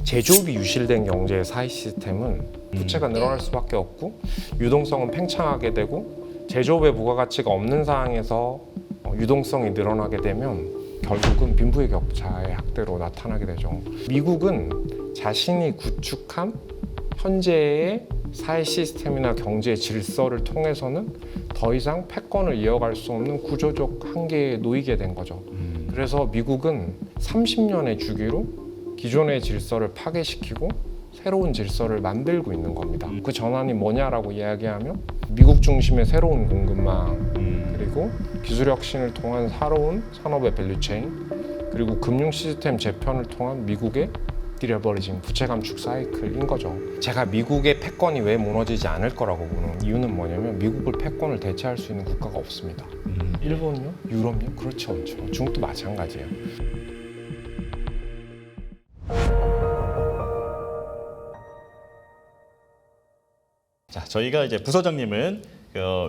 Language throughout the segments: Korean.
제조업이 유실된 경제의 사회 시스템은 부채가 늘어날 수밖에 없고 유동성은 팽창하게 되고 제조업의 부가가치가 없는 상황에서 유동성이 늘어나게 되면 결국은 빈부의 격차의 확대로 나타나게 되죠. 미국은 자신이 구축한 현재의 사회 시스템이나 경제 질서를 통해서는 더 이상 패권을 이어갈 수 없는 구조적 한계에 놓이게 된 거죠. 그래서 미국은 30년의 주기로 기존의 질서를 파괴시키고 새로운 질서를 만들고 있는 겁니다. 그 전환이 뭐냐라고 이야기하면 미국 중심의 새로운 공급망, 그리고 기술 혁신을 통한 새로운 산업의 밸류체인, 그리고 금융 시스템 재편을 통한 미국의 디레버리징, 부채 감축 사이클인 거죠. 제가 미국의 패권이 왜 무너지지 않을 거라고 보는 이유는 뭐냐면 미국을 패권을 대체할 수 있는 국가가 없습니다. 일본요? 유럽요? 그렇지 않죠. 중국도 마찬가지예요. 자, 저희가 이제 부서장님은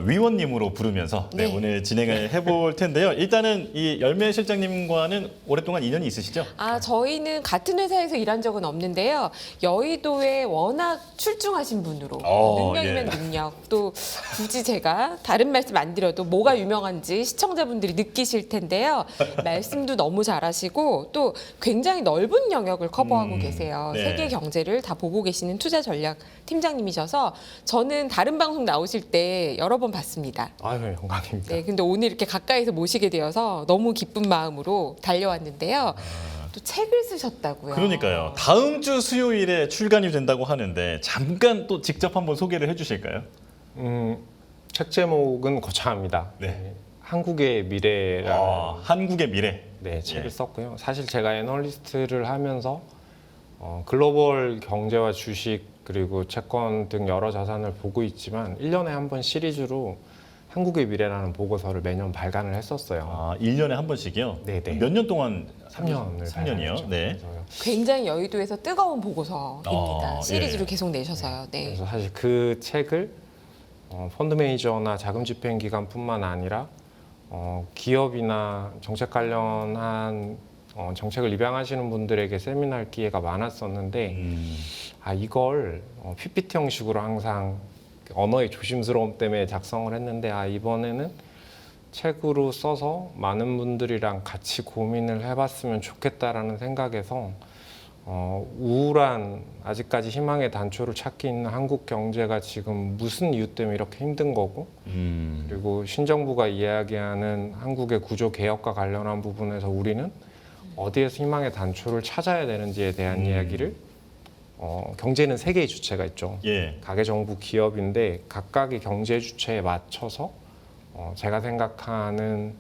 위원님으로 부르면서 네. 오늘 진행을 해볼 텐데요. 일단은 이 열매 실장님과는 오랫동안 인연이 있으시죠? 저희는 같은 회사에서 일한 적은 없는데요. 여의도에 워낙 출중하신 분으로 능력이면 예. 능력, 또 굳이 제가 다른 말씀 안 드려도 뭐가 유명한지 시청자분들이 느끼실 텐데요. 말씀도 너무 잘하시고 또 굉장히 넓은 영역을 커버하고 계세요. 네. 세계 경제를 다 보고 계시는 투자 전략 팀장님이셔서 저는 다른 방송 나오실 때 여러 번 봤습니다. 아유, 영광입니다. 네, 근데 오늘 이렇게 가까이서 모시게 되어서 너무 기쁜 마음으로 달려왔는데요. 또 책을 쓰셨다고요. 그러니까요. 다음 주 수요일에 출간이 된다고 하는데 잠깐 또 직접 한번 소개를 해주실까요? 책 제목은 거창합니다. 네. 한국의 미래라는 한국의 미래. 책을 예. 썼고요. 사실 제가 애널리스트를 하면서 글로벌 경제와 주식 그리고 채권 등 여러 자산을 보고 있지만 1년에 한 번 시리즈로 한국의 미래라는 보고서를 매년 발간을 했었어요. 1년에 한 번씩이요? 네네. 몇 년 동안? 3년을 3년이요? 네. 굉장히 여의도에서 뜨거운 보고서입니다. 시리즈로 예. 계속 내셔서요. 네. 그래서 사실 그 책을 펀드 매니저나 자금 집행 기관뿐만 아니라 기업이나 정책 관련한 정책을 입양하시는 분들에게 세미나할 기회가 많았었는데 이걸 PPT 형식으로 항상 언어의 조심스러움 때문에 작성을 했는데 이번에는 책으로 써서 많은 분들이랑 같이 고민을 해봤으면 좋겠다라는 생각에서 우울한 아직까지 희망의 단초를 찾기 있는 한국 경제가 지금 무슨 이유 때문에 이렇게 힘든 거고 그리고 신정부가 이야기하는 한국의 구조 개혁과 관련한 부분에서 우리는 어디에서 희망의 단초를 찾아야 되는지에 대한 이야기를 경제는 세 개의 주체가 있죠. 예. 가계, 정부, 기업인데 각각의 경제 주체에 맞춰서 제가 생각하는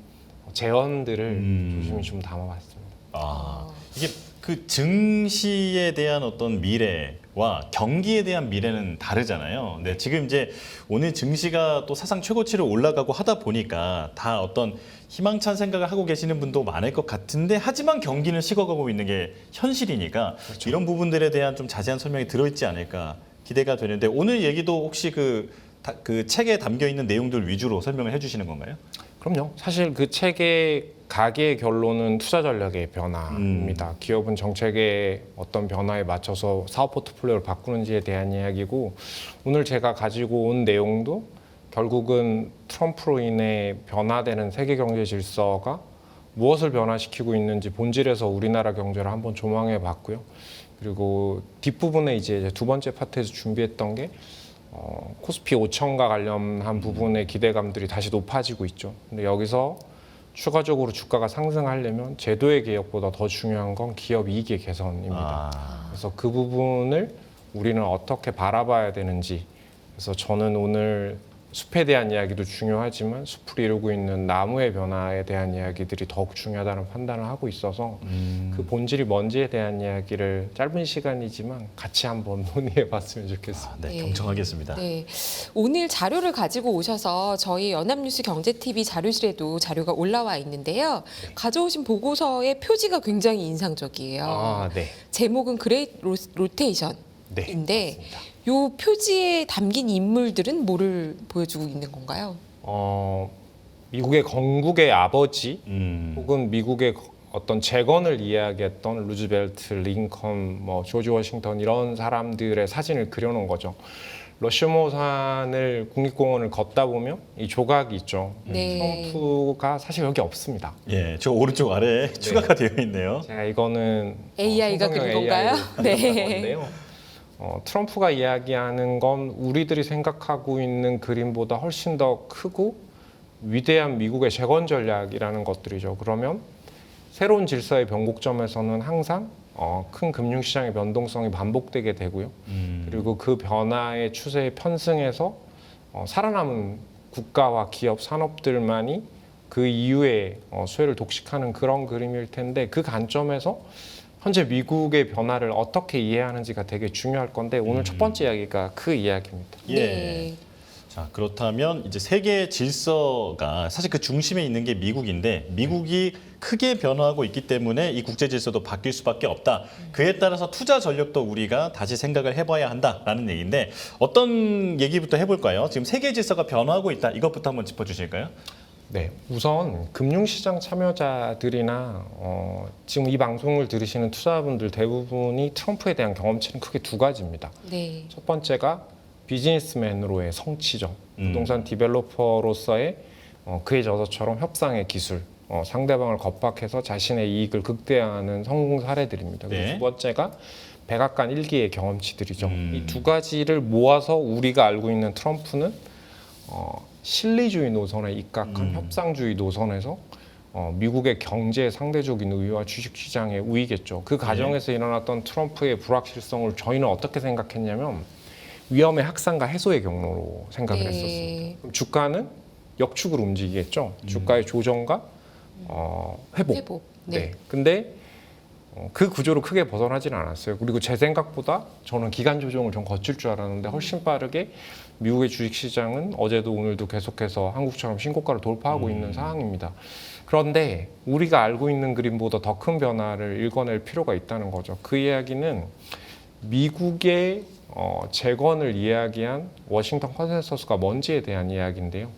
제언들을 조심히 좀 담아봤습니다. 이게 그 증시에 대한 어떤 미래와 경기에 대한 미래는 다르잖아요. 네, 지금 이제 오늘 증시가 또 사상 최고치로 올라가고 하다 보니까 다 어떤 희망찬 생각을 하고 계시는 분도 많을 것 같은데 하지만 경기는 식어가고 있는 게 현실이니까 그렇죠. 이런 부분들에 대한 좀 자세한 설명이 들어있지 않을까 기대가 되는데 오늘 얘기도 혹시 그 책에 담겨 있는 내용들 위주로 설명을 해주시는 건가요? 그럼요. 사실 그 책의 가계의 결론은 투자 전략의 변화입니다. 기업은 정책의 어떤 변화에 맞춰서 사업 포트폴리오를 바꾸는지에 대한 이야기고 오늘 제가 가지고 온 내용도 결국은 트럼프로 인해 변화되는 세계 경제 질서가 무엇을 변화시키고 있는지 본질에서 우리나라 경제를 한번 조망해 봤고요. 그리고 뒷부분에 이제 두 번째 파트에서 준비했던 게 코스피 5천과 관련한 부분의 기대감들이 다시 높아지고 있죠. 근데 여기서 추가적으로 주가가 상승하려면 제도의 개혁보다 더 중요한 건 기업 이익의 개선입니다. 그래서 그 부분을 우리는 어떻게 바라봐야 되는지 그래서 저는 오늘 숲에 대한 이야기도 중요하지만 숲을 이루고 있는 나무의 변화에 대한 이야기들이 더욱 중요하다는 판단을 하고 있어서 그 본질이 뭔지에 대한 이야기를 짧은 시간이지만 같이 한번 논의해 봤으면 좋겠습니다. 네, 네. 경청하겠습니다. 네, 오늘 자료를 가지고 오셔서 저희 연합뉴스 경제TV 자료실에도 자료가 올라와 있는데요. 가져오신 보고서의 표지가 굉장히 인상적이에요. 네. 제목은 그레이트 로테이션인데 네, 요 표지에 담긴 인물들은 뭐를 보여주고 있는 건가요? 미국의 건국의 아버지 음. 혹은 미국의 어떤 재건을 이야기했던 루즈벨트, 링컨, 뭐 조지 워싱턴 이런 사람들의 사진을 그려놓은 거죠. 러시모산을 국립공원을 걷다 보면 이 조각이 있죠. 네. 트럼프가 사실 여기 없습니다. 예, 저 오른쪽 아래에 추가가 되어 있네요. 제가 이거는 AI가 생성형 그린 건가요? AI로 네. 그린 건데요. 트럼프가 이야기하는 건 우리들이 생각하고 있는 그림보다 훨씬 더 크고 위대한 미국의 재건 전략이라는 것들이죠. 그러면 새로운 질서의 변곡점에서는 항상 큰 금융시장의 변동성이 반복되게 되고요. 그리고 그 변화의 추세에 편승해서 살아남은 국가와 기업, 산업들만이 그 이후에 수혜를 독식하는 그런 그림일 텐데 그 관점에서 현재 미국의 변화를 어떻게 이해하는지가 되게 중요할 건데 오늘 첫 번째 이야기가 그 이야기입니다. 예. 네. 자, 그렇다면 이제 세계 질서가 사실 그 중심에 있는 게 미국인데 미국이 크게 변화하고 있기 때문에 이 국제 질서도 바뀔 수밖에 없다. 그에 따라서 투자 전력도 우리가 다시 생각을 해봐야 한다라는 얘기인데 어떤 얘기부터 해볼까요? 지금 세계 질서가 변화하고 있다. 이것부터 한번 짚어주실까요? 네, 우선 금융시장 참여자들이나 지금 이 방송을 들으시는 투자자분들 대부분이 트럼프에 대한 경험치는 크게 두 가지입니다. 네. 첫 번째가 비즈니스맨으로의 성취죠. 부동산 디벨로퍼로서의 그의 저서처럼 협상의 기술, 상대방을 겁박해서 자신의 이익을 극대화하는 성공 사례들입니다. 그리고 네. 두 번째가 백악관 일기의 경험치들이죠. 이 두 가지를 모아서 우리가 알고 있는 트럼프는 실리주의 노선에 입각한 협상주의 노선에서 미국의 경제의 상대적인 우위와 주식시장의 우위겠죠. 그 과정에서 일어났던 트럼프의 불확실성을 저희는 어떻게 생각했냐면 위험의 확산과 해소의 경로로 생각을 네. 했었습니다. 그럼 주가는 역축으로 움직이겠죠. 주가의 조정과 회복. 회복. 네. 네. 근데 그 구조로 크게 벗어나지는 않았어요. 그리고 제 생각보다 저는 기간 조정을 좀 거칠 줄 알았는데 훨씬 빠르게 미국의 주식시장은 어제도 오늘도 계속해서 한국처럼 신고가를 돌파하고 있는 상황입니다. 그런데 우리가 알고 있는 그림보다 더 큰 변화를 읽어낼 필요가 있다는 거죠. 그 이야기는 미국의 재건을 이야기한 워싱턴 컨센서스가 뭔지에 대한 이야기인데요.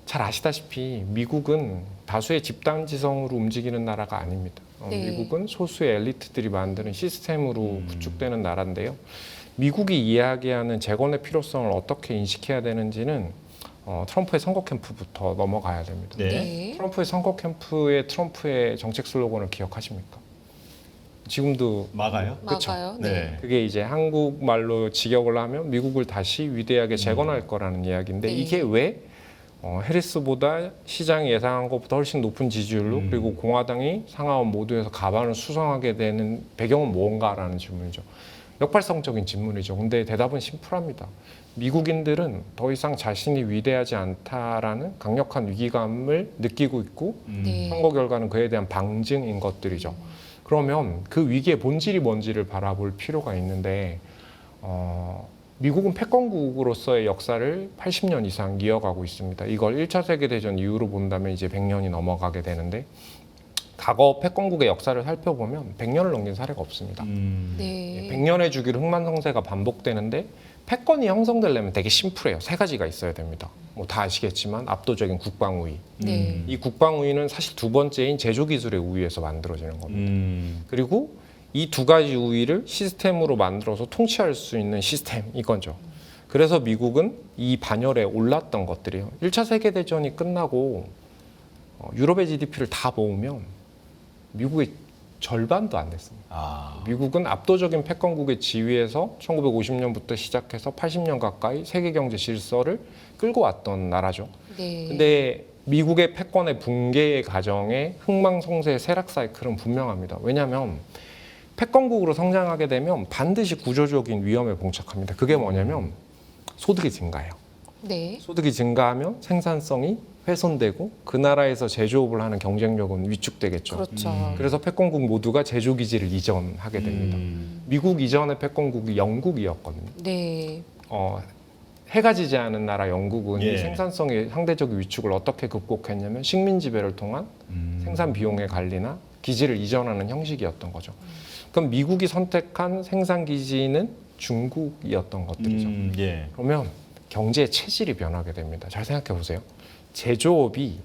잘 아시다시피 미국은 다수의 집단지성으로 움직이는 나라가 아닙니다. 네. 미국은 소수의 엘리트들이 만드는 시스템으로 구축되는 나라인데요. 미국이 이야기하는 재건의 필요성을 어떻게 인식해야 되는지는 트럼프의 선거 캠프부터 넘어가야 됩니다. 네. 네. 트럼프의 선거 캠프의 트럼프의 정책 슬로건을 기억하십니까? 지금도 막아요? 그쵸. 막아요. 네. 그게 이제 한국말로 직역을 하면 미국을 다시 위대하게 재건할 거라는 이야기인데 네. 이게 왜 해리스보다 시장이 예상한 것보다 훨씬 높은 지지율로 그리고 공화당이 상하원 모두에서 가반을 수성하게 되는 배경은 뭔가라는 질문이죠. 역발상적인 질문이죠. 근데 대답은 심플합니다. 미국인들은 더 이상 자신이 위대하지 않다라는 강력한 위기감을 느끼고 있고 네. 선거 결과는 그에 대한 방증인 것들이죠. 그러면 그 위기의 본질이 뭔지를 바라볼 필요가 있는데 미국은 패권국으로서의 역사를 80년 이상 이어가고 있습니다. 이걸 1차 세계대전 이후로 본다면 이제 100년이 넘어가게 되는데 과거 패권국의 역사를 살펴보면 100년을 넘긴 사례가 없습니다. 네. 100년의 주기로 흥만성쇠가 반복되는데 패권이 형성되려면 되게 심플해요. 세 가지가 있어야 됩니다. 뭐 다 아시겠지만 압도적인 국방 우위. 네. 이 국방 우위는 사실 두 번째인 제조 기술의 우위에서 만들어지는 겁니다. 그리고 이 두 가지 우위를 시스템으로 만들어서 통치할 수 있는 시스템 이건죠. 그래서 미국은 이 반열에 올랐던 것들이에요. 1차 세계대전이 끝나고 유럽의 GDP를 다 모으면 미국의 절반도 안 됐습니다. 아. 미국은 압도적인 패권국의 지위에서 1950년부터 시작해서 80년 가까이 세계 경제 질서를 끌고 왔던 나라죠. 네. 근데 미국의 패권의 붕괴의 과정에 흥망성쇠의 쇠락 사이클은 분명합니다. 왜냐하면 패권국으로 성장하게 되면 반드시 구조적인 위험에 봉착합니다. 그게 뭐냐면 소득이 증가해요. 네. 소득이 증가하면 생산성이 훼손되고 그 나라에서 제조업을 하는 경쟁력은 위축되겠죠. 그렇죠. 그래서 패권국 모두가 제조 기지를 이전하게 됩니다. 미국 이전의 패권국이 영국이었거든요. 네. 해가 지지 않은 나라 영국은 예. 이 생산성의 상대적 위축을 어떻게 극복했냐면 식민 지배를 통한 생산 비용의 관리나 기지를 이전하는 형식이었던 거죠. 그럼 미국이 선택한 생산 기지는 중국이었던 것들이죠. 예. 그러면 경제의 체질이 변하게 됩니다. 잘 생각해 보세요. 제조업이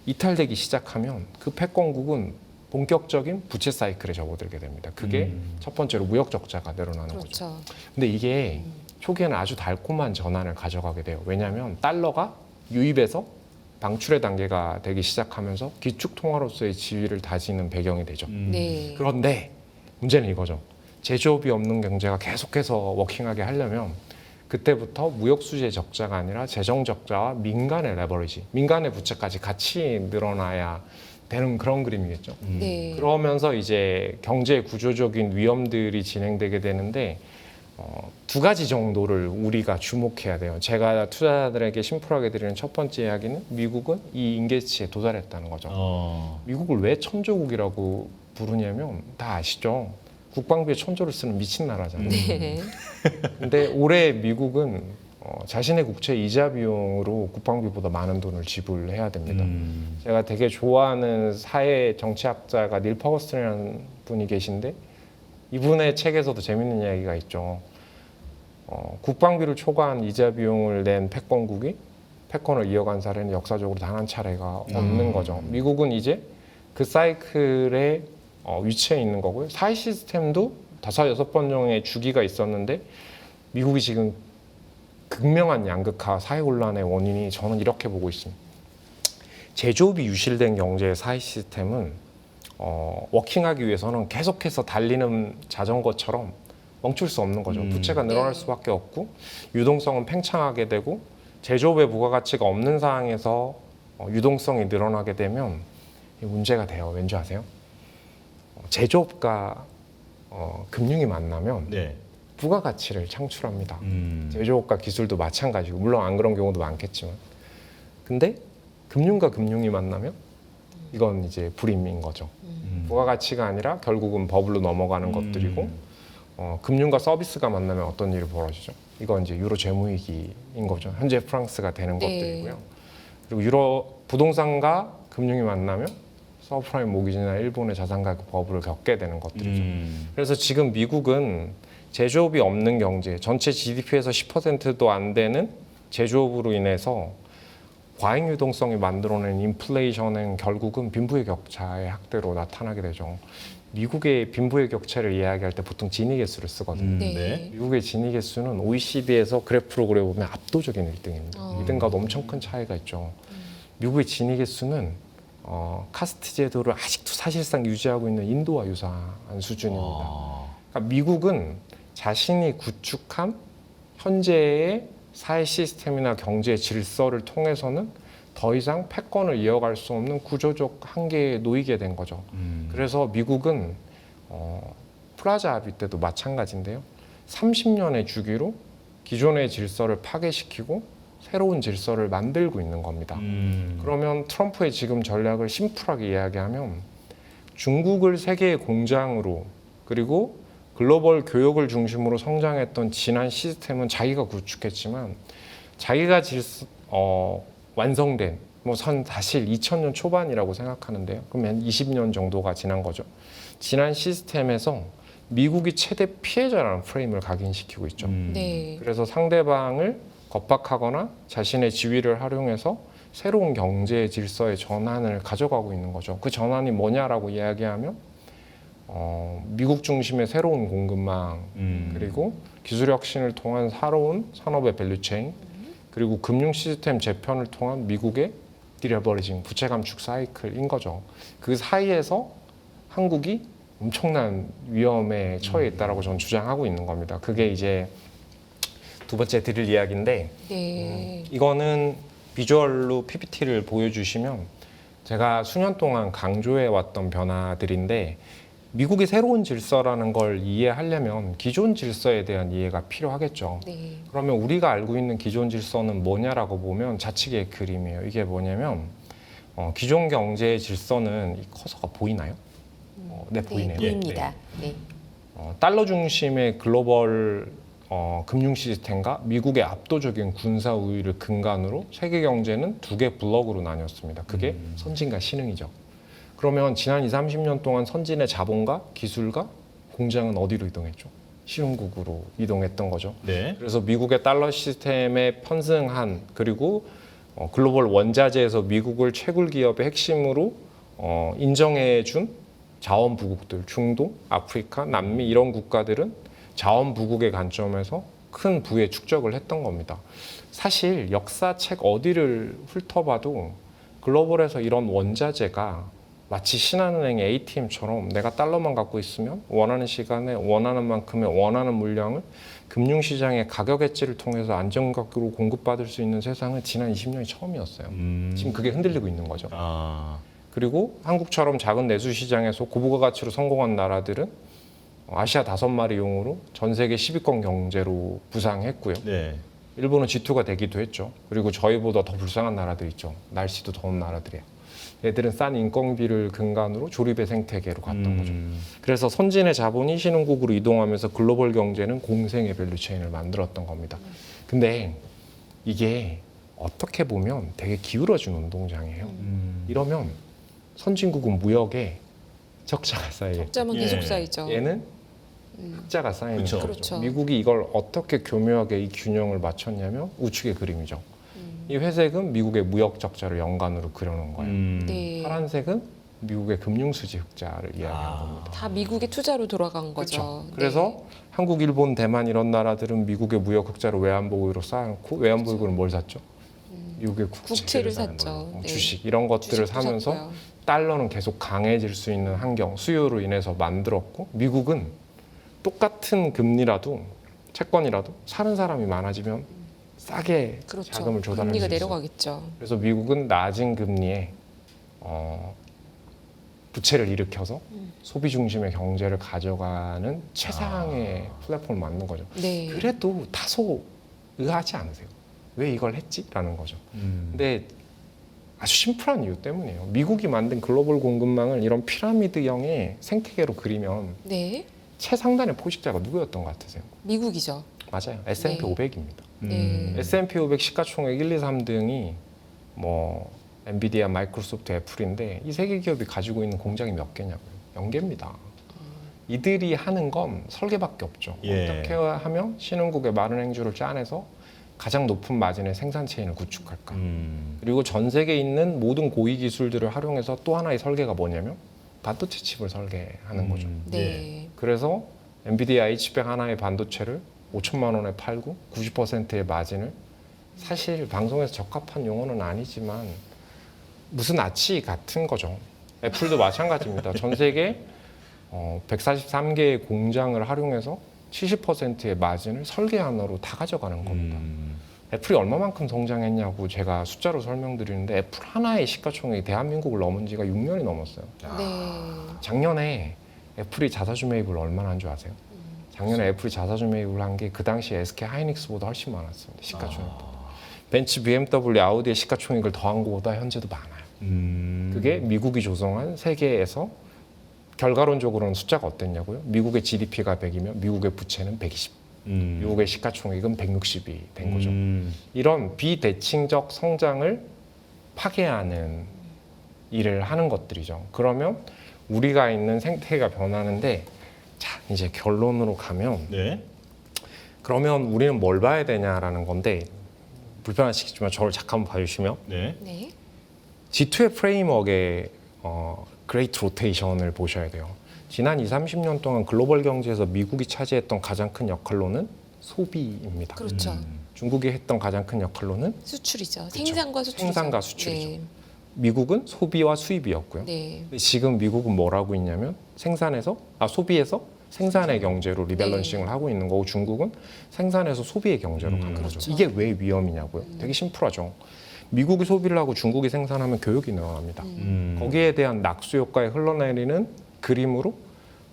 이탈되기 시작하면 그 패권국은 본격적인 부채 사이클에 접어들게 됩니다. 그게 첫 번째로 무역 적자가 늘어나는 거죠. 그렇죠. 근데 이게 초기에는 아주 달콤한 전환을 가져가게 돼요. 왜냐하면 달러가 유입에서 방출의 단계가 되기 시작하면서 기축 통화로서의 지위를 다지는 배경이 되죠. 네. 그런데 문제는 이거죠. 제조업이 없는 경제가 계속해서 워킹하게 하려면 그때부터 무역 수지의 적자가 아니라 재정 적자와 민간의 레버리지, 민간의 부채까지 같이 늘어나야 되는 그런 그림이겠죠. 네. 그러면서 이제 경제 구조적인 위험들이 진행되게 되는데 두 가지 정도를 우리가 주목해야 돼요. 제가 투자자들에게 심플하게 드리는 첫 번째 이야기는 미국은 이 임계치에 도달했다는 거죠. 미국을 왜 천조국이라고 부르냐면 다 아시죠? 국방비에 천조를 쓰는 미친 나라잖아요. 네. 근데 올해 미국은 자신의 국채 이자 비용으로 국방비보다 많은 돈을 지불해야 됩니다. 제가 되게 좋아하는 사회 정치학자가 닐 퍼거슨이라는 분이 계신데 이분의 책에서도 재밌는 이야기가 있죠. 국방비를 초과한 이자 비용을 낸 패권국이 패권을 이어간 사례는 역사적으로 단 한 차례가 없는 거죠. 미국은 이제 그 사이클에 위치해 있는 거고요. 사회 시스템도 5-6번 정도의 주기가 있었는데 미국이 지금 극명한 양극화, 사회 혼란의 원인이 저는 이렇게 보고 있습니다. 제조업이 유실된 경제의 사회 시스템은 워킹하기 위해서는 계속해서 달리는 자전거처럼 멈출 수 없는 거죠. 부채가 늘어날 수밖에 없고 유동성은 팽창하게 되고 제조업의 부가가치가 없는 상황에서 유동성이 늘어나게 되면 문제가 돼요. 왠지 아세요? 제조업과 금융이 만나면 네. 부가가치를 창출합니다. 제조업과 기술도 마찬가지고 물론 안 그런 경우도 많겠지만 근데 금융과 금융이 만나면 이건 이제 불임인 거죠. 부가가치가 아니라 결국은 버블로 넘어가는 것들이고 금융과 서비스가 만나면 어떤 일이 벌어지죠? 이건 이제 유로 재무위기인 거죠. 현재 프랑스가 되는 네. 것들이고요. 그리고 유로 부동산과 금융이 만나면 서브프라임 모기지나 일본의 자산 가격 버블을 겪게 되는 것들이죠. 그래서 지금 미국은 제조업이 없는 경제, 전체 GDP에서 10%도 안 되는 제조업으로 인해서 과잉 유동성이 만들어낸 인플레이션은 결국은 빈부의 격차의 학대로 나타나게 되죠. 미국의 빈부의 격차를 이야기할 때 보통 지니 개수를 쓰거든요. 네. 미국의 지니 개수는 OECD에서 그래프로 그려보면 압도적인 1등입니다. 2등과 엄청 큰 차이가 있죠. 미국의 지니 개수는 카스트 제도를 아직도 사실상 유지하고 있는 인도와 유사한 수준입니다. 그러니까 미국은 자신이 구축한 현재의 사회 시스템이나 경제 질서를 통해서는 더 이상 패권을 이어갈 수 없는 구조적 한계에 놓이게 된 거죠. 그래서 미국은 플라자 합의 때도 마찬가지인데요. 30년의 주기로 기존의 질서를 파괴시키고 새로운 질서를 만들고 있는 겁니다. 그러면 트럼프의 지금 전략을 심플하게 이야기하면 중국을 세계의 공장으로 그리고 글로벌 교역을 중심으로 성장했던 지난 시스템은 자기가 구축했지만 자기가 완성된 사실 2000년 초반이라고 생각하는데요. 그러면 20년 정도가 지난 거죠. 지난 시스템에서 미국이 최대 피해자라는 프레임을 각인시키고 있죠. 네. 그래서 상대방을 겁박하거나 자신의 지위를 활용해서 새로운 경제 질서의 전환을 가져가고 있는 거죠. 그 전환이 뭐냐라고 이야기하면 미국 중심의 새로운 공급망 그리고 기술 혁신을 통한 새로운 산업의 밸류체인 그리고 금융 시스템 재편을 통한 미국의 디레버리징 부채 감축 사이클인 거죠. 그 사이에서 한국이 엄청난 위험에 처해 있다라고 저는 주장하고 있는 겁니다. 그게 이제 두 번째 드릴 이야기인데 네. 이거는 비주얼로 PPT를 보여주시면 제가 수년 동안 강조해 왔던 변화들인데 미국의 새로운 질서라는 걸 이해하려면 기존 질서에 대한 이해가 필요하겠죠. 네. 그러면 우리가 알고 있는 기존 질서는 뭐냐라고 보면 좌측의 그림이에요. 이게 뭐냐면 기존 경제의 질서는 이 커서가 보이나요? 네, 보이네요. 보입니다. 네. 달러 중심의 글로벌 금융 시스템과 미국의 압도적인 군사 우위를 근간으로 세계 경제는 두 개 블록으로 나뉘었습니다. 그게 선진과 신흥이죠. 그러면 지난 20-30년 동안 선진의 자본과 기술과 공장은 어디로 이동했죠? 신흥국으로 이동했던 거죠. 네. 그래서 미국의 달러 시스템에 편승한 그리고 글로벌 원자재에서 미국을 채굴 기업의 핵심으로 인정해준 자원 부국들, 중동, 아프리카, 남미 이런 국가들은 자원 부국의 관점에서 큰 부의 축적을 했던 겁니다. 사실 역사책 어디를 훑어봐도 글로벌에서 이런 원자재가 마치 신한은행의 ATM처럼 내가 달러만 갖고 있으면 원하는 시간에 원하는 만큼의 원하는 물량을 금융시장의 가격 엣지를 통해서 안정적으로 공급받을 수 있는 세상은 지난 20년이 처음이었어요. 지금 그게 흔들리고 있는 거죠. 아, 그리고 한국처럼 작은 내수 시장에서 고부가 가치로 성공한 나라들은 아시아 5마리용으로 전 세계 10위권 경제로 부상했고요. 네. 일본은 G2가 되기도 했죠. 그리고 저희보다 더 불쌍한 나라들 있죠. 날씨도 더운 나라들이에요. 얘들은 싼 인건비를 근간으로 조립의 생태계로 갔던 거죠. 그래서 선진의 자본이 신흥국으로 이동하면서 글로벌 경제는 공생의 밸류체인을 만들었던 겁니다. 근데 이게 어떻게 보면 되게 기울어진 운동장이에요. 이러면 선진국은 무역에 적자가 쌓이겠죠. 적자만 예. 계속 쌓이죠. 얘는 흑자가 쌓이는 그쵸. 거죠. 그렇죠. 미국이 이걸 어떻게 교묘하게 이 균형을 맞췄냐면 우측의 그림이죠. 이 회색은 미국의 무역 적자를 연간으로 그려놓은 거예요. 네. 파란색은 미국의 금융수지 흑자를 이야기하는 겁니다. 다 미국의 투자로 돌아간 거죠. 그렇죠. 네. 그래서 한국, 일본, 대만 이런 나라들은 미국의 무역 흑자를 외환보유로 쌓아놓고 외환보유고는 뭘 샀죠? 미국의 국채를 사는 샀죠. 거예요. 네. 주식 이런 것들을 주식도 사면서 샀고요. 달러는 계속 강해질 수 있는 환경, 수요로 인해서 만들었고 미국은 똑같은 금리라도 채권이라도 사는 사람이 많아지면 싸게 그렇죠. 자금을 조달할 수 금리가 있어요. 내려가겠죠. 그래서 미국은 낮은 금리에 부채를 일으켜서 소비 중심의 경제를 가져가는 최상의 플랫폼을 만든 거죠. 네. 그래도 다소 의아하지 않으세요? 왜 이걸 했지? 라는 거죠. 근데 아주 심플한 이유 때문이에요. 미국이 만든 글로벌 공급망을 이런 피라미드형의 생태계로 그리면 네. 최상단의 포식자가 누구였던 것 같으세요? 미국이죠. 맞아요. S&P 네. 500입니다. 네. S&P 500 시가총액 1, 2, 3등이 뭐 엔비디아, 마이크로소프트, 애플인데 이 세 개 기업이 가지고 있는 공장이 몇 개냐고요? 0개입니다. 이들이 하는 건 설계밖에 없죠. 예. 어떻게 하면 신흥국의 마른 행주를 짜내서 가장 높은 마진의 생산 체인을 구축할까? 그리고 전 세계에 있는 모든 고위 기술들을 활용해서 또 하나의 설계가 뭐냐면 반도체 칩을 설계하는 거죠. 네. 그래서 엔비디아 H100 하나의 반도체를 5천만 원에 팔고 90%의 마진을 사실 방송에서 적합한 용어는 아니지만 무슨 아치 같은 거죠. 애플도 마찬가지입니다. 전 세계 143개의 공장을 활용해서 70%의 마진을 설계 하나로 다 가져가는 겁니다. 애플이 얼마만큼 성장했냐고 제가 숫자로 설명드리는데 애플 하나의 시가총액이 대한민국을 넘은 지가 6년이 넘었어요. 네. 작년에 애플이 자사주 매입을 얼마나 한 줄 아세요? 작년에 애플이 자사주 매입을 한 게 그 당시 SK 하이닉스보다 훨씬 많았습니다. 시가총액보다. 벤츠, BMW, 아우디의 시가총액을 더한 것보다 현재도 많아요. 그게 미국이 조성한 세계에서 결과론적으로는 숫자가 어땠냐고요? 미국의 GDP가 100이면 미국의 부채는 120. 미국의 시가총액은 160이 된 거죠. 이런 비대칭적 성장을 파괴하는 일을 하는 것들이죠. 그러면 우리가 있는 생태계가 변하는데 자 이제 결론으로 가면 네. 그러면 우리는 뭘 봐야 되냐라는 건데 불편하시겠지만 저를 잠깐 봐주시면 네. 네. G2의 프레임워크의 그레이트 로테이션을 보셔야 돼요. 지난 20, 30년 동안 글로벌 경제에서 미국이 차지했던 가장 큰 역할로는 소비입니다. 그렇죠. 중국이 했던 가장 큰 역할로는 수출이죠. 생산과 수출이죠. 생산과 수출이죠. 네. 미국은 소비와 수입이었고요. 네. 근데 지금 미국은 뭘 하고 있냐면 소비에서 생산의 경제로 리밸런싱을 네. 하고 있는 거고 중국은 생산에서 소비의 경제로 가는 거죠. 그렇죠. 이게 왜 위험이냐고요? 되게 심플하죠. 미국이 소비를 하고 중국이 생산하면 교육이 늘어납니다. 거기에 대한 낙수 효과에 흘러내리는 그림으로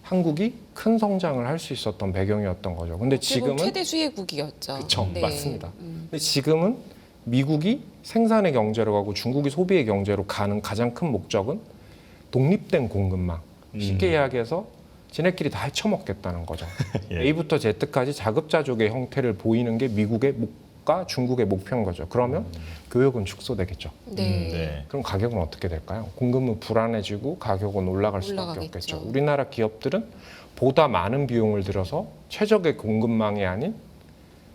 한국이 큰 성장을 할 수 있었던 배경이었던 거죠. 근데 지금 지금은 최대 수혜국이었죠. 그쵸, 네. 맞습니다. 근데 지금은 미국이 생산의 경제로 가고 중국이 소비의 경제로 가는 가장 큰 목적은 독립된 공급망. 쉽게 이야기해서 지네끼리 다 헤쳐먹겠다는 거죠. 예. A부터 Z까지 자급자족의 형태를 보이는 게 미국의 목과 중국의 목표인 거죠. 그러면 교역은 축소되겠죠. 네. 네. 그럼 가격은 어떻게 될까요? 공급은 불안해지고 가격은 올라갈 수밖에 올라가겠죠. 없겠죠. 우리나라 기업들은 보다 많은 비용을 들여서 최적의 공급망이 아닌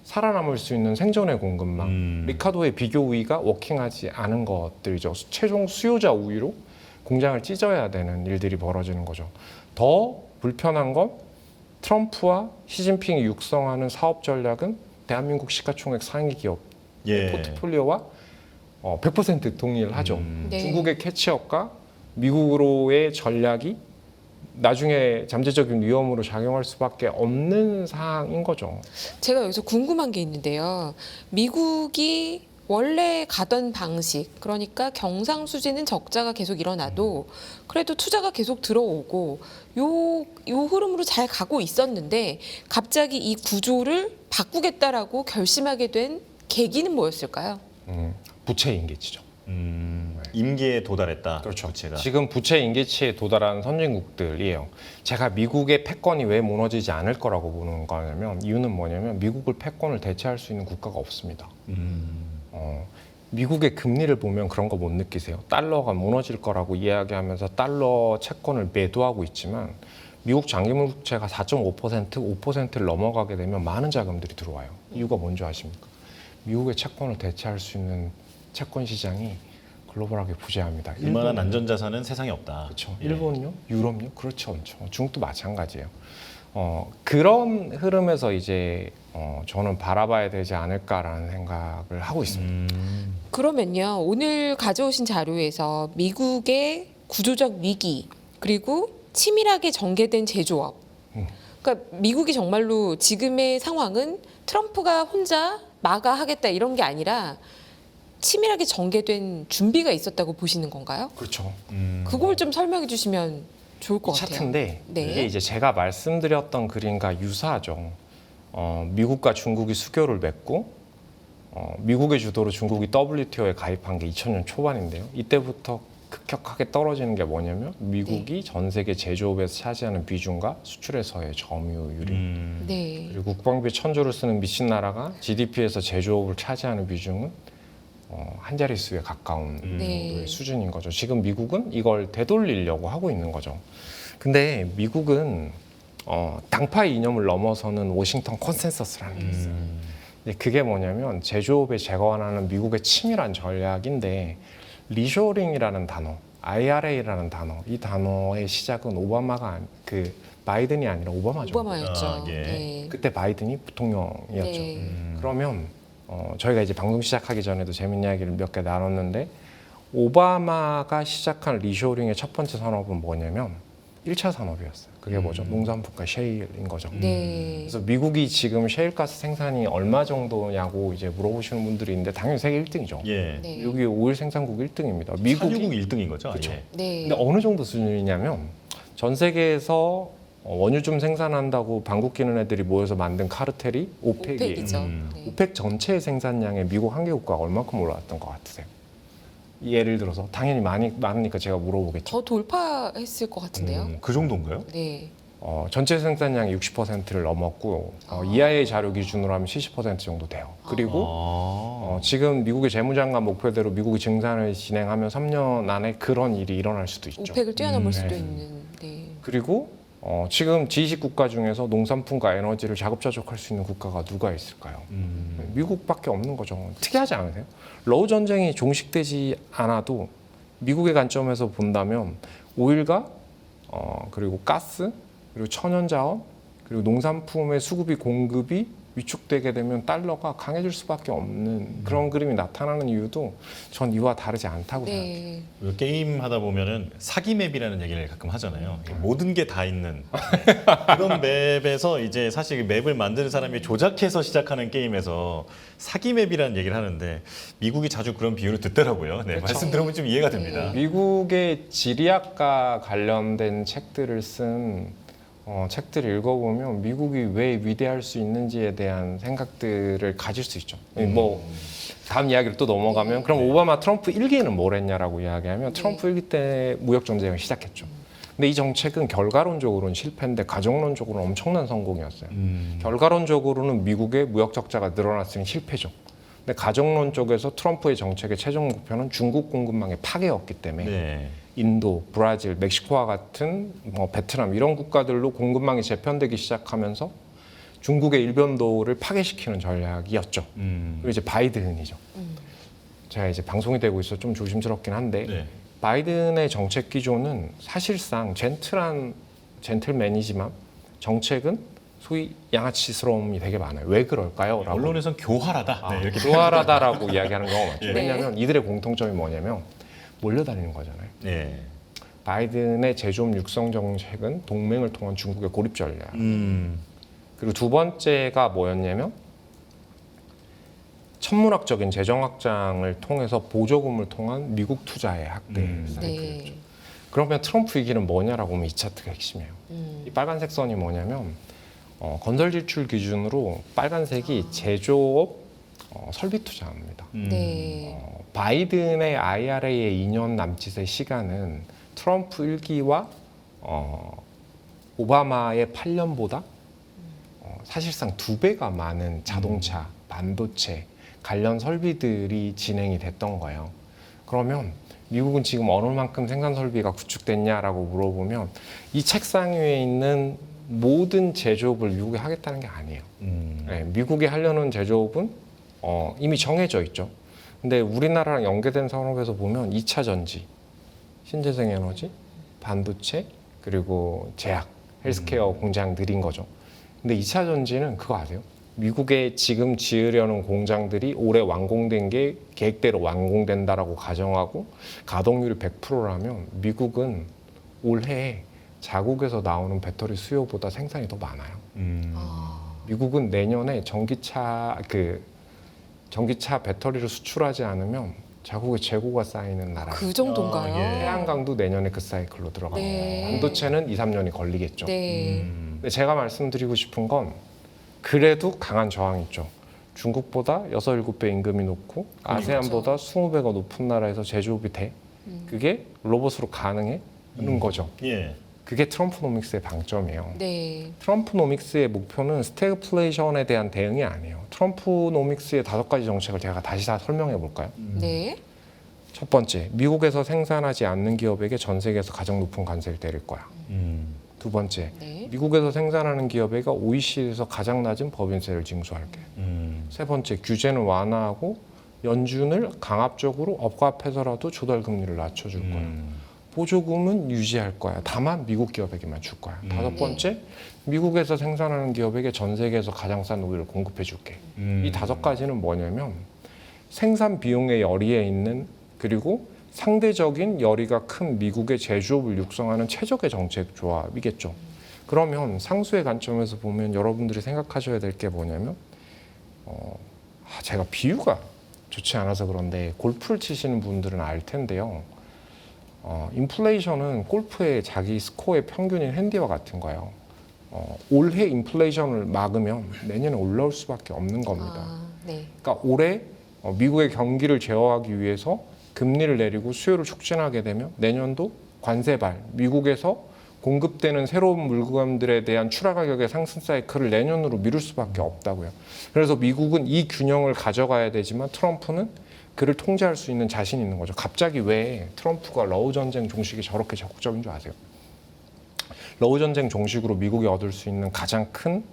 살아남을 수 있는 생존의 공급망, 리카도의 비교 우위가 워킹하지 않은 것들이죠. 최종 수요자 우위로 공장을 찢어야 되는 일들이 벌어지는 거죠. 더 불편한 건 트럼프와 시진핑이 육성하는 사업 전략은 대한민국 시가총액 상위 기업 예. 포트폴리오와 100% 동의를 하죠. 네. 중국의 캐치업과 미국으로의 전략이 나중에 잠재적인 위험으로 작용할 수밖에 없는 상황인 거죠. 제가 여기서 궁금한 게 있는데요. 미국이 원래 가던 방식, 그러니까 경상수지는 적자가 계속 일어나도 그래도 투자가 계속 들어오고 요 흐름으로 잘 가고 있었는데 갑자기 이 구조를 바꾸겠다라고 결심하게 된 계기는 뭐였을까요? 부채 인계치죠. 임기에 도달했다. 그렇죠. 부채가. 지금 부채 인계치에 도달한 선진국들이에요. 제가 미국의 패권이 왜 무너지지 않을 거라고 보는 거냐면 이유는 뭐냐면 미국을 패권을 대체할 수 있는 국가가 없습니다. 미국의 금리를 보면 그런 거 못 느끼세요. 달러가 무너질 거라고 이야기하면서 달러 채권을 매도하고 있지만 미국 장기물국채가 4.5%, 5%를 넘어가게 되면 많은 자금들이 들어와요. 이유가 뭔지 아십니까? 미국의 채권을 대체할 수 있는 채권 시장이 글로벌하게 부재합니다. 그만한 안전자산은 세상에 없다. 그렇죠. 예. 일본요? 유럽요? 그렇지 않죠. 중국도 마찬가지예요. 그런 흐름에서 이제 저는 바라봐야 되지 않을까라는 생각을 하고 있습니다. 그러면요, 오늘 가져오신 자료에서 미국의 구조적 위기 그리고 치밀하게 전개된 제조업. 그러니까 미국이 정말로 지금의 상황은 트럼프가 혼자 마가하겠다 이런 게 아니라 치밀하게 전개된 준비가 있었다고 보시는 건가요? 그렇죠. 그걸 좀 설명해 주시면 좋을 것 이 같아요. 차트인데 네. 이게 이제 제가 말씀드렸던 그림과 유사하죠. 미국과 중국이 수교를 맺고 미국의 주도로 중국이 WTO에 가입한 게 2000년 초반인데요. 이때부터 급격하게 떨어지는 게 뭐냐면 미국이 전 세계 제조업에서 차지하는 비중과 수출에서의 점유율이 네. 그리고 국방비에 천조를 쓰는 미친 나라가 GDP에서 제조업을 차지하는 비중은 한 자릿수에 가까운 네. 정도의 수준인 거죠. 지금 미국은 이걸 되돌리려고 하고 있는 거죠. 근데 미국은 당파의 이념을 넘어서는 워싱턴 컨센서스라는 게 있어요. 근데 그게 뭐냐면 제조업에 재건하는 미국의 치밀한 전략인데 리쇼링이라는 단어, IRA라는 단어, 이 단어의 시작은 바이든이 아니라 오바마죠. 오바마였죠. 아, 예. 네. 그때 바이든이 부통령이었죠. 네. 그러면 저희가 이제 방송 시작하기 전에도 재밌는 이야기를 몇 개 나눴는데 오바마가 시작한 리쇼링의 첫 번째 산업은 뭐냐면 1차 산업이었어요. 그게 뭐죠? 농산품과 셰일인 거죠. 네. 그래서 미국이 지금 셰일가스 생산이 얼마 정도냐고 이제 물어보시는 분들이 있는데 당연히 세계 1등이죠. 예. 네. 미국이 오일 생산국 1등입니다. 산유국 1등인 거죠. 그렇죠. 예. 네. 근데 어느 정도 수준이냐면 전 세계에서 원유좀 생산한다고 방귀 뀌는 애들이 모여서 만든 카르텔이 오펙이에요. 오펙이죠. 네. 오펙 전체 생산량의 미국 한 개 국가가 얼마큼 올라왔던 것 같으세요? 예를 들어서 당연히 많으니까 제가 물어보겠죠. 더 돌파했을 것 같은데요. 그 정도인가요? 네. 전체 생산량이 60%를 넘었고 EIA 자료 기준으로 하면 70% 정도 돼요. 그리고 지금 미국의 재무장관 목표대로 미국이 증산을 진행하면 3년 안에 그런 일이 일어날 수도 있죠. 오펙을 뛰어넘을 수도 네. 있는. 네. 그리고 지금 G20 국가 중에서 농산품과 에너지를 자급자족할 수 있는 국가가 누가 있을까요? 미국밖에 없는 거죠. 특이하지 않으세요? 러우 전쟁이 종식되지 않아도 미국의 관점에서 본다면 오일과 그리고 가스 그리고 천연자원 그리고 농산품의 수급이 공급이 위축되게 되면 달러가 강해질 수밖에 없는 그런 그림이 나타나는 이유도 전 이와 다르지 않다고 생각해요. 네. 그 게임 하다 보면은 사기 맵이라는 얘기를 가끔 하잖아요. 모든 게 다 있는 그런 맵에서 이제 사실 맵을 만드는 사람이 조작해서 시작하는 게임에서 사기 맵이라는 얘기를 하는데 미국이 자주 그런 비유를 듣더라고요. 네, 그렇죠. 말씀 들어보면 좀 이해가 됩니다. 미국의 지리학과 관련된 책들을 쓴 책들을 읽어보면 미국이 왜 위대할 수 있는지에 대한 생각들을 가질 수 있죠. 뭐 다음 이야기를 또 넘어가면 그럼 오바마 트럼프 1기는 뭘 했냐라고 이야기하면 트럼프 1기 때 무역 전쟁을 시작했죠. 근데 이 정책은 결과론적으로는 실패인데 가정론적으로는 엄청난 성공이었어요. 결과론적으로는 미국의 무역 적자가 늘어났으니 실패죠. 근데 가정론 쪽에서 트럼프의 정책의 최종 목표는 중국 공급망의 파괴였기 때문에 네. 인도, 브라질, 멕시코와 같은 베트남 이런 국가들로 공급망이 재편되기 시작하면서 중국의 일변도를 파괴시키는 전략이었죠. 그리고 이제 바이든이죠. 제가 이제 방송이 되고 있어 좀 조심스럽긴 한데 네. 바이든의 정책 기조는 사실상 젠틀맨이지만 정책은 소위 양아치스러움이 되게 많아요. 왜 그럴까요? 라고. 언론에선 교활하다. 네, 이렇게 교활하다라고 이야기하는 경우가 많죠. 예. 왜냐하면 이들의 공통점이 뭐냐면 몰려다니는 거잖아요. 네. 바이든의 제조업 육성 정책은 동맹을 통한 중국의 고립 전략. 그리고 두 번째가 뭐였냐면 천문학적인 재정 확장을 통해서 보조금을 통한 미국 투자의 확대 사이클이었죠. 네. 그러면 트럼프 위기는 뭐냐라고 하면 이 차트가 핵심이에요. 이 빨간색 선이 뭐냐면 건설 지출 기준으로 빨간색이 제조업 설비 투자입니다. 네. 바이든의 IRA의 2년 남짓의 시간은 트럼프 1기와 오바마의 8년보다 사실상 2배가 많은 자동차, 반도체, 관련 설비들이 진행이 됐던 거예요. 그러면 미국은 지금 어느 만큼 생산 설비가 구축됐냐라고 물어보면 이 책상 위에 있는 모든 제조업을 미국이 하겠다는 게 아니에요. 네, 미국이 하려는 제조업은 이미 정해져 있죠. 근데 우리나라랑 연계된 산업에서 보면 2차 전지, 신재생 에너지, 반도체, 그리고 제약, 헬스케어 공장 늘인 거죠. 근데 2차 전지는 그거 아세요? 미국에 지금 지으려는 공장들이 올해 완공된 게 계획대로 완공된다라고 가정하고 가동률이 100%라면 미국은 올해 자국에서 나오는 배터리 수요보다 생산이 더 많아요. 미국은 내년에 전기차 배터리를 수출하지 않으면 자국의 재고가 쌓이는 나라예요. 그 정도인가요? 예. 태양광도 내년에 그 사이클로 들어가고 네. 반도체는 2, 3년이 걸리겠죠. 네. 근데 제가 말씀드리고 싶은 건 그래도 강한 저항이 있죠. 중국보다 6, 7배 임금이 높고 아세안보다 20배가 높은 나라에서 제조업이 돼. 그게 로봇으로 가능해? 는 거죠. 예. 그게 트럼프노믹스의 방점이에요. 네. 트럼프노믹스의 목표는 스태그플레이션에 대한 대응이 아니에요. 트럼프노믹스의 5가지 정책을 제가 다시 다 설명해 볼까요? 네. 첫 번째, 미국에서 생산하지 않는 기업에게 전 세계에서 가장 높은 관세를 때릴 거야. 두 번째, 네. 미국에서 생산하는 기업에게 OECD에서 가장 낮은 법인세를 징수할게. 세 번째, 규제는 완화하고 연준을 강압적으로 억압해서라도 조달 금리를 낮춰줄 거야. 보조금은 유지할 거야. 다만 미국 기업에게만 줄 거야. 다섯 번째, 미국에서 생산하는 기업에게 전 세계에서 가장 싼 오일을 공급해 줄게. 이 5가지는 뭐냐면 생산 비용의 열의에 있는 그리고 상대적인 열의가 큰 미국의 제조업을 육성하는 최적의 정책 조합이겠죠. 그러면 상수의 관점에서 보면 여러분들이 생각하셔야 될 게 뭐냐면 제가 비유가 좋지 않아서 그런데 골프를 치시는 분들은 알 텐데요. 인플레이션은 골프의 자기 스코어의 평균인 핸디와 같은 거예요. 올해 인플레이션을 막으면 내년에 올라올 수밖에 없는 겁니다. 네. 그러니까 올해 미국의 경기를 제어하기 위해서 금리를 내리고 수요를 촉진하게 되면 내년도 관세발, 미국에서 공급되는 새로운 물건들에 대한 추가 가격의 상승 사이클을 내년으로 미룰 수밖에 없다고요. 그래서 미국은 이 균형을 가져가야 되지만 트럼프는 그를 통제할 수 있는 자신이 있는 거죠. 갑자기 왜 트럼프가 러우 전쟁 종식이 저렇게 적극적인 줄 아세요? 러우 전쟁 종식으로 미국이 얻을 수 있는 가장 큰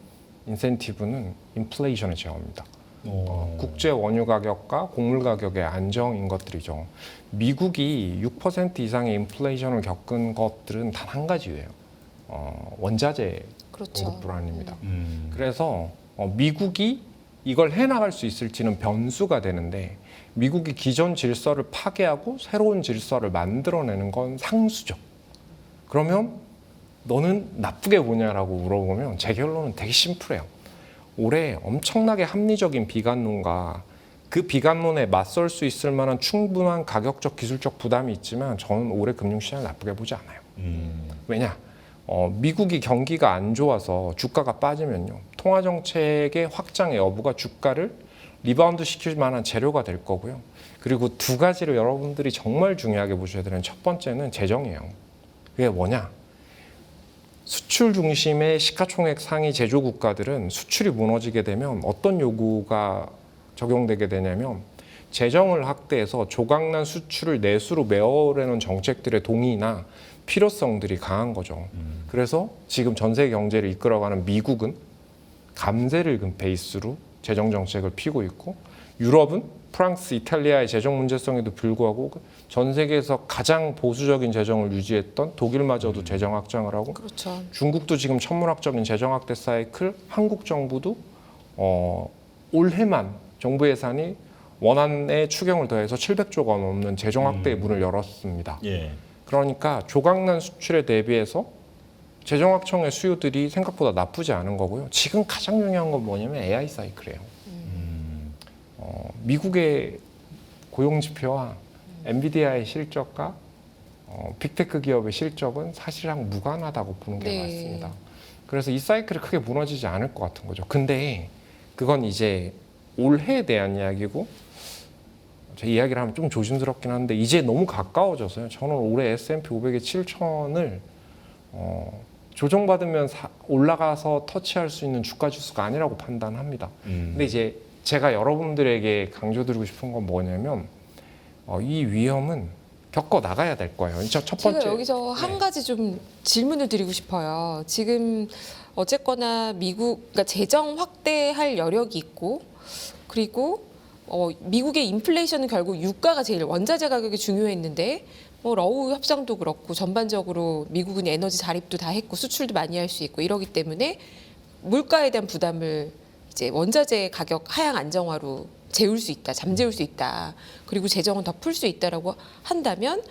인센티브는 인플레이션의 제어입니다. 국제 원유 가격과 곡물 가격의 안정인 것들이죠. 미국이 6% 이상의 인플레이션을 겪은 것들은 단 한 가지예요. 원자재 그렇죠. 공급 불안입니다. 그래서 미국이 이걸 해나갈 수 있을지는 변수가 되는데 미국이 기존 질서를 파괴하고 새로운 질서를 만들어내는 건 상수죠. 그러면 너는 나쁘게 보냐라고 물어보면 제 결론은 되게 심플해요. 올해 엄청나게 합리적인 비관론과 그 비관론에 맞설 수 있을 만한 충분한 가격적 기술적 부담이 있지만 저는 올해 금융시장을 나쁘게 보지 않아요. 왜냐? 미국이 경기가 안 좋아서 주가가 빠지면요. 통화정책의 확장의 여부가 주가를 리바운드 시킬 만한 재료가 될 거고요. 그리고 2가지를 여러분들이 정말 중요하게 보셔야 되는 첫 번째는 재정이에요. 그게 뭐냐? 수출 중심의 시가총액 상위 제조 국가들은 수출이 무너지게 되면 어떤 요구가 적용되게 되냐면 재정을 확대해서 조각난 수출을 내수로 메워내는 정책들의 동의나 필요성들이 강한 거죠. 그래서 지금 전 세계 경제를 이끌어가는 미국은 감세를 베이스로 재정 정책을 피고 있고 유럽은 프랑스, 이탈리아의 재정 문제성에도 불구하고 전 세계에서 가장 보수적인 재정을 유지했던 독일마저도 재정 확장을 하고 그렇죠. 중국도 지금 천문학적인 재정 확대 사이클, 한국 정부도 올해만 정부 예산이 원안에 추경을 더해서 700조가 넘는 재정 확대의 문을 열었습니다. 예. 그러니까 조각난 수출에 대비해서 재정 확충의 수요들이 생각보다 나쁘지 않은 거고요. 지금 가장 중요한 건 뭐냐면 AI 사이클이에요. 미국의 고용 지표와 엔비디아의 실적과 빅테크 기업의 실적은 사실상 무관하다고 보는 게 네. 맞습니다. 그래서 이 사이클이 크게 무너지지 않을 것 같은 거죠. 근데 그건 이제 올해에 대한 이야기고 제 이야기를 하면 좀 조심스럽긴 한데 이제 너무 가까워져서요. 저는 올해 S&P 500의 7천을 조정받으면 올라가서 터치할 수 있는 주가 지수가 아니라고 판단합니다. 근데 이제 제가 여러분들에게 강조드리고 싶은 건 뭐냐면 이 위험은 겪어 나가야 될 거예요. 첫 번째. 제가 여기서 한 가지 좀 질문을 드리고 싶어요. 지금 어쨌거나 그러니까 재정 확대할 여력이 있고 그리고 미국의 인플레이션은 결국 유가가 제일 원자재 가격이 중요했는데 러우 협상도 그렇고 전반적으로 미국은 에너지 자립도 다 했고 수출도 많이 할 수 있고 이러기 때문에 물가에 대한 부담을 이제 원자재 가격 하향 안정화로 재울 수 있다, 잠재울 수 있다. 그리고 재정은 더 풀 수 있다라고 한다면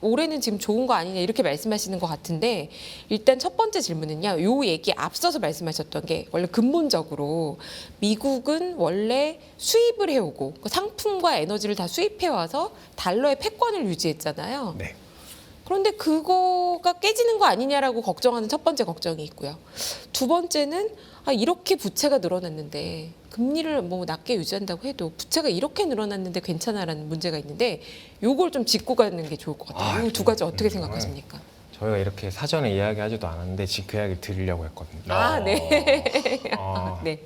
올해는 지금 좋은 거 아니냐 이렇게 말씀하시는 것 같은데 일단 첫 번째 질문은요. 요 얘기 앞서서 말씀하셨던 게 원래 근본적으로 미국은 원래 수입을 해오고 상품과 에너지를 다 수입해와서 달러의 패권을 유지했잖아요. 네. 그런데 그거가 깨지는 거 아니냐라고 걱정하는 첫 번째 걱정이 있고요. 두 번째는 이렇게 부채가 늘어났는데 금리를 낮게 유지한다고 해도 부채가 이렇게 늘어났는데 괜찮아라는 문제가 있는데 요걸 좀 짚고 가는 게 좋을 것 같아요. 이 두 가지 어떻게 생각하십니까? 저희가 이렇게 사전에 이야기하지도 않았는데 지금 그 이야기를 드리려고 했거든요. 네. 네.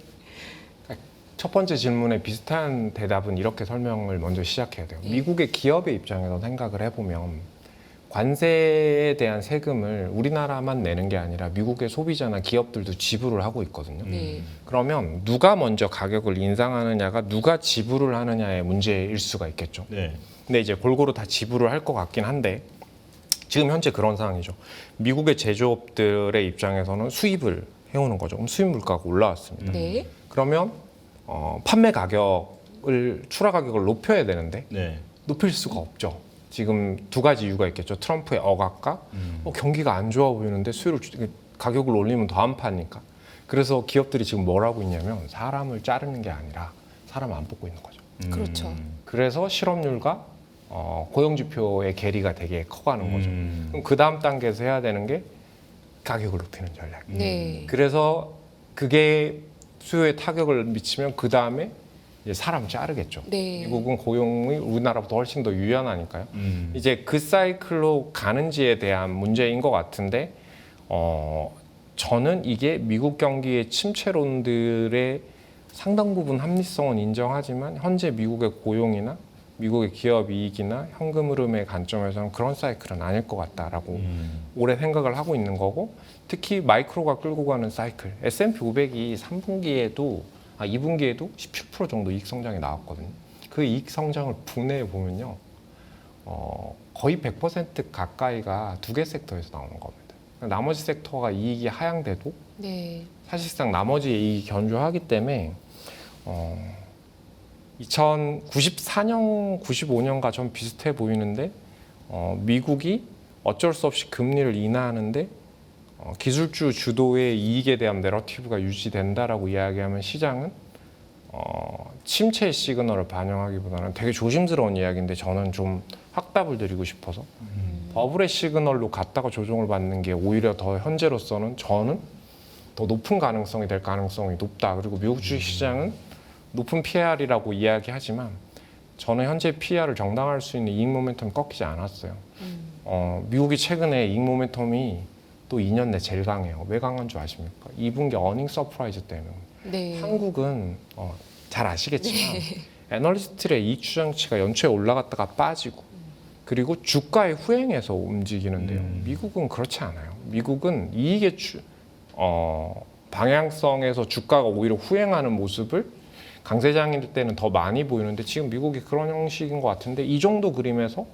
첫 번째 질문에 비슷한 대답은 이렇게 설명을 먼저 시작해야 돼요. 미국의 기업의 입장에서 생각을 해보면 관세에 대한 세금을 우리나라만 내는 게 아니라 미국의 소비자나 기업들도 지불을 하고 있거든요. 네. 그러면 누가 먼저 가격을 인상하느냐가 누가 지불을 하느냐의 문제일 수가 있겠죠. 네. 근데 이제 골고루 다 지불을 할 것 같긴 한데 지금 현재 그런 상황이죠. 미국의 제조업들의 입장에서는 수입을 해오는 거죠. 그럼 수입 물가가 올라왔습니다. 네. 그러면 판매 가격을 출하 가격을 높여야 되는데 네. 높일 수가 없죠. 지금 두 가지 이유가 있겠죠. 트럼프의 억압과 경기가 안 좋아 보이는데 가격을 올리면 더 안 파니까. 그래서 기업들이 지금 뭘 하고 있냐면 사람을 자르는 게 아니라 사람 안 뽑고 있는 거죠. 그렇죠. 그래서 실업률과 고용지표의 괴리가 되게 커가는 거죠. 그럼 그 다음 단계에서 해야 되는 게 가격을 높이는 전략. 네. 그래서 그게 수요에 타격을 미치면 그 다음에 이제 사람 자르겠죠. 네. 미국은 고용이 우리나라보다 훨씬 더 유연하니까요. 이제 그 사이클로 가는지에 대한 문제인 것 같은데 저는 이게 미국 경기의 침체론들의 상당 부분 합리성은 인정하지만 현재 미국의 고용이나 미국의 기업 이익이나 현금 흐름의 관점에서는 그런 사이클은 아닐 것 같다라고 올해 생각을 하고 있는 거고 특히 마이크로가 끌고 가는 사이클 S&P 500이 3분기에도 2분기에도 17% 정도 이익 성장이 나왔거든요. 그 이익 성장을 분해해 보면요, 거의 100% 가까이가 두 개 섹터에서 나오는 겁니다. 나머지 섹터가 이익이 하향돼도 네. 사실상 나머지 이익이 견조하기 때문에 2094년, 95년과 좀 비슷해 보이는데 미국이 어쩔 수 없이 금리를 인하하는데 기술주 주도의 이익에 대한 내러티브가 유지된다라고 이야기하면 시장은 침체의 시그널을 반영하기보다는 되게 조심스러운 이야기인데 저는 좀 확답을 드리고 싶어서 버블의 시그널로 갔다가 조정을 받는 게 오히려 더 현재로서는 저는 더 높은 가능성이 될 가능성이 높다. 그리고 미국 주식 시장은 높은 PR이라고 이야기하지만 저는 현재 PR을 정당화할 수 있는 이익 모멘텀이 꺾이지 않았어요. 미국이 최근에 이익 모멘텀이 또 2년 내 제일 강해요. 왜 강한 줄 아십니까? 2분기 어닝 서프라이즈 때문에. 네. 한국은 잘 아시겠지만 애널리스트의 이익 추정치가 연초에 올라갔다가 빠지고 그리고 주가의 후행에서 움직이는데요. 미국은 그렇지 않아요. 미국은 이익의 방향성에서 주가가 오히려 후행하는 모습을 강세장일 때는 더 많이 보이는데 지금 미국이 그런 형식인 것 같은데 이 정도 그림에서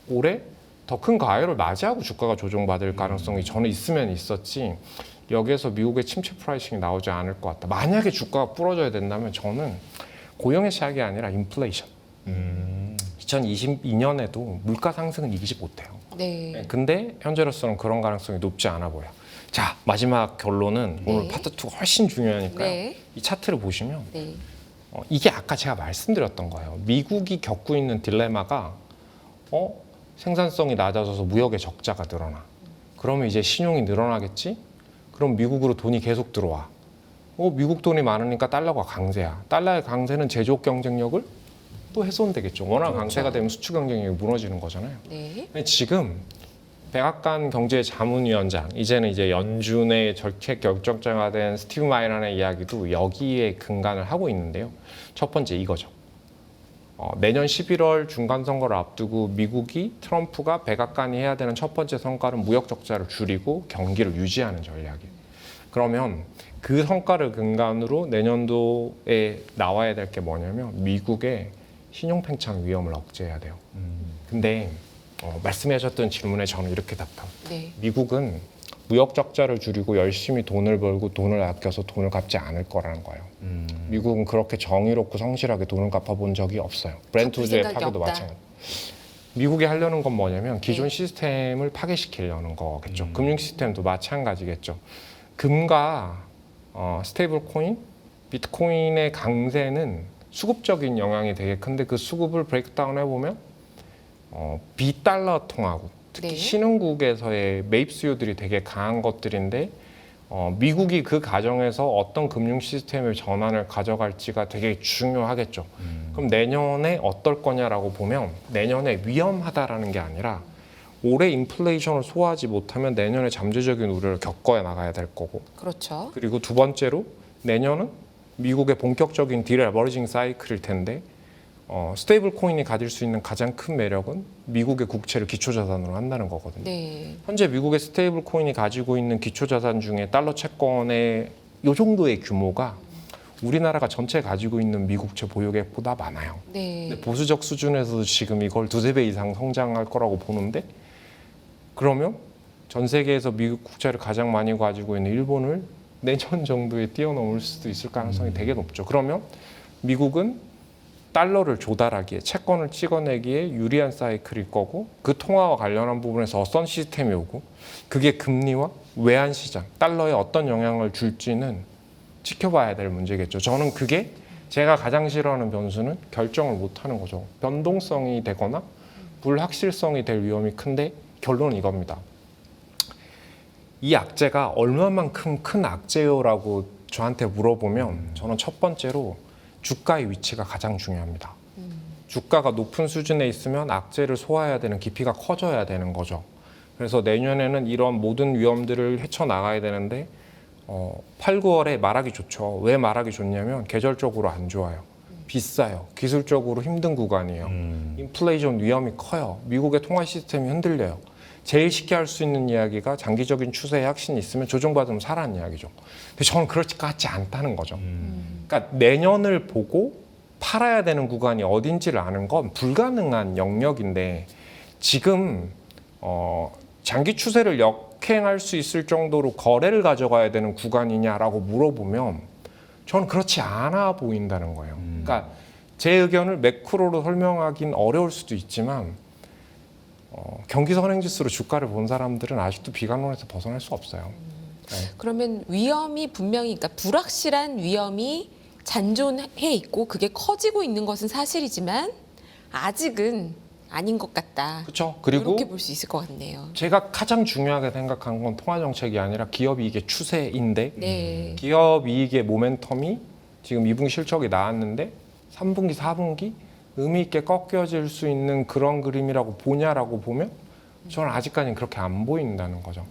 올해 더 큰 가열을 맞이하고 주가가 조정받을 가능성이 저는 있으면 있었지 여기에서 미국의 침체 프라이싱이 나오지 않을 것 같다. 만약에 주가가 부러져야 된다면 저는 고용의 시작이 아니라 인플레이션. 2022년에도 물가 상승은 이기지 못해요. 네. 근데 현재로서는 그런 가능성이 높지 않아 보여. 자, 마지막 결론은 네. 오늘 파트 2가 훨씬 중요하니까요. 네. 이 차트를 보시면 네. 이게 아까 제가 말씀드렸던 거예요. 미국이 겪고 있는 딜레마가 생산성이 낮아져서 무역의 적자가 늘어나. 그러면 이제 신용이 늘어나겠지? 그럼 미국으로 돈이 계속 들어와. 미국 돈이 많으니까 달러가 강세야. 달러의 강세는 제조업 경쟁력을 또 훼손되겠죠. 워낙 그렇죠. 강세가 되면 수출 경쟁력이 무너지는 거잖아요. 네. 근데 지금 백악관 경제자문위원장 이제는 이제 연준의 정책 결정자가 된 스티브 마이런의 이야기도 여기에 근간을 하고 있는데요. 첫 번째 이거죠. 내년 11월 중간 선거를 앞두고 미국이 트럼프가 백악관이 해야 되는 첫 번째 성과는 무역 적자를 줄이고 경기를 유지하는 전략이에요. 그러면 그 성과를 근간으로 내년도에 나와야 될 게 뭐냐면 미국의 신용 팽창 위험을 억제해야 돼요. 근데 말씀하셨던 질문에 저는 이렇게 답합니다. 네. 미국은 무역 적자를 줄이고 열심히 돈을 벌고 돈을 아껴서 돈을 갚지 않을 거라는 거예요. 미국은 그렇게 정의롭고 성실하게 돈을 갚아본 적이 없어요. 브렌트 우즈의 생각이 파괴도 없다. 마찬가지. 미국이 하려는 건 뭐냐면 기존 시스템을 파괴시키려는 거겠죠. 금융 시스템도 마찬가지겠죠. 금과 스테이블 코인, 비트코인의 강세는 수급적인 영향이 되게 큰데 그 수급을 브레이크다운 해보면 비달러 통하고 특히 네. 신흥국에서의 매입 수요들이 되게 강한 것들인데 미국이 그 과정에서 어떤 금융 시스템의 전환을 가져갈지가 되게 중요하겠죠. 그럼 내년에 어떨 거냐라고 보면 내년에 위험하다라는 게 아니라 올해 인플레이션을 소화하지 못하면 내년에 잠재적인 우려를 겪어야 나가야 될 거고 그렇죠. 그리고 두 번째로 내년은 미국의 본격적인 디레버리징 사이클일 텐데 스테이블 코인이 가질 수 있는 가장 큰 매력은 미국의 국채를 기초자산으로 한다는 거거든요. 네. 현재 미국의 스테이블 코인이 가지고 있는 기초자산 중에 달러 채권의 이 정도의 규모가 우리나라가 전체 가지고 있는 미국채 보유액보다 많아요. 네. 근데 보수적 수준에서도 지금 이걸 두세 배 이상 성장할 거라고 보는데 그러면 전 세계에서 미국 국채를 가장 많이 가지고 있는 일본을 내년 정도에 뛰어넘을 수도 있을 가능성이 되게 높죠. 그러면 미국은 달러를 조달하기에 채권을 찍어내기에 유리한 사이클일 거고 그 통화와 관련한 부분에서 어떤 시스템이 오고 그게 금리와 외환 시장, 달러에 어떤 영향을 줄지는 지켜봐야 될 문제겠죠. 저는 그게 제가 가장 싫어하는 변수는 결정을 못하는 거죠. 변동성이 되거나 불확실성이 될 위험이 큰데 결론은 이겁니다. 이 악재가 얼마만큼 큰 악재요라고 저한테 물어보면 저는 첫 번째로 주가의 위치가 가장 중요합니다. 주가가 높은 수준에 있으면 악재를 소화해야 되는 깊이가 커져야 되는 거죠. 그래서 내년에는 이런 모든 위험들을 헤쳐나가야 되는데 8, 9월에 말하기 좋죠. 왜 말하기 좋냐면 계절적으로 안 좋아요. 비싸요. 기술적으로 힘든 구간이에요. 인플레이션 위험이 커요. 미국의 통화 시스템이 흔들려요. 제일 쉽게 할 수 있는 이야기가 장기적인 추세에 확신이 있으면 조정받으면 사라는 이야기죠. 근데 저는 그렇지 같지 않다는 거죠. 그러니까 내년을 보고 팔아야 되는 구간이 어딘지를 아는 건 불가능한 영역인데 지금 장기 추세를 역행할 수 있을 정도로 거래를 가져가야 되는 구간이냐라고 물어보면 저는 그렇지 않아 보인다는 거예요. 그러니까 제 의견을 매크로로 설명하긴 어려울 수도 있지만 경기 선행지수로 주가를 본 사람들은 아직도 비관론에서 벗어날 수 없어요. 네. 그러면 위험이 분명히, 그러니까 불확실한 위험이 잔존해 있고 그게 커지고 있는 것은 사실이지만 아직은 아닌 것 같다. 그렇죠. 그리고 이렇게 볼 수 있을 것 같네요. 제가 가장 중요하게 생각한 건 통화 정책이 아니라 기업 이익의 추세인데 네. 기업 이익의 모멘텀이 지금 2분기 실적이 나왔는데 3분기, 4분기 의미 있게 꺾여질 수 있는 그런 그림이라고 보냐라고 보면 저는 아직까지는 그렇게 안 보인다는 거죠.